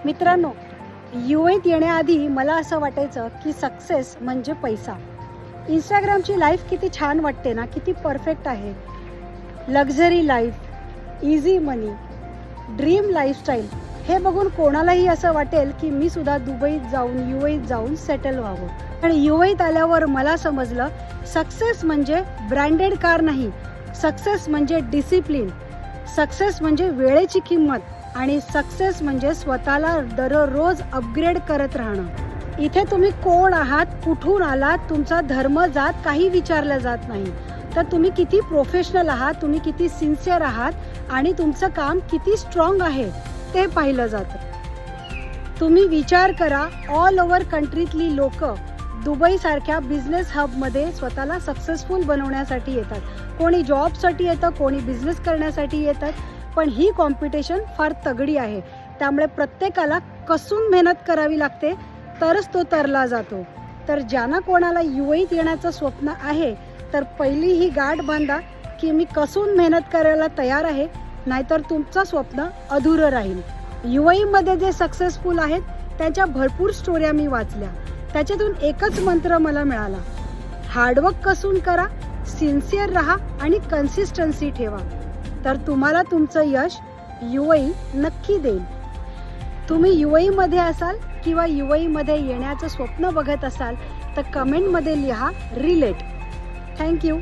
मित्रांनो, UAEत येण्याआधी मला असं वाटायचं की सक्सेस म्हणजे पैसा. इंस्टाग्रामची लाईफ किती छान वाटते ना, किती परफेक्ट आहे. लक्झरी लाईफ, इझी मनी, ड्रीम लाईफस्टाईल हे बघून कोणालाही असं वाटेल की मी सुद्धा दुबईत जाऊन UAEत जाऊन सेटल व्हावं. पण UAEत आल्यावर मला समजलं सक्सेस म्हणजे ब्रँडेड कार नाही, सक्सेस म्हणजे डिसिप्लिन, सक्सेस म्हणजे वेळेची किंमत आणि सक्सेस म्हणजे स्वतःला दररोज अपग्रेड करत राहणं. इथे तुम्ही कोण आहात, कुठून आलात, तुमचा धर्म जात काही विचारलं जात नाही, तर तुम्ही किती प्रोफेशनल आहात, तुम्ही किती सिन्सिअर आहात आणि तुमचं काम किती स्ट्रॉंग आहे ते पाहिलं जातं. तुम्ही विचार करा, ऑल ओव्हर कंट्रीतली लोक दुबईसारख्या बिझनेस हबमध्ये स्वतःला सक्सेसफुल बनवण्यासाठी येतात. कोणी जॉबसाठी येतं, कोणी बिझनेस करण्यासाठी येतात. पण ही कॉम्पिटिशन फार तगडी आहे, त्यामुळे प्रत्येकाला कसून मेहनत करावी लागते, तरच तो तरला जातो. तर ज्यांना कोणाला UAEत येण्याचं स्वप्न आहे तर पहिली ही गाठ बांधा की मी कसून मेहनत करायला तयार आहे, नाहीतर तुमचं स्वप्न अधुरं राहील. UAEमध्ये जे सक्सेसफुल आहेत त्यांच्या भरपूर स्टोऱ्या मी वाचल्या. त्याच्यातून एकच मंत्र मला मिळाला, हार्डवर्क कसून करा, सिन्सिअर राहा आणि कन्सिस्टन्सी ठेवा, तर तुम्हाला तुमचं यश UAE नक्की देईल. तुम्ही UAEमध्ये असाल किंवा UAEमध्ये येण्याचं स्वप्न बघत असाल तर कमेंटमध्ये लिहा रिलेट. थँक्यू.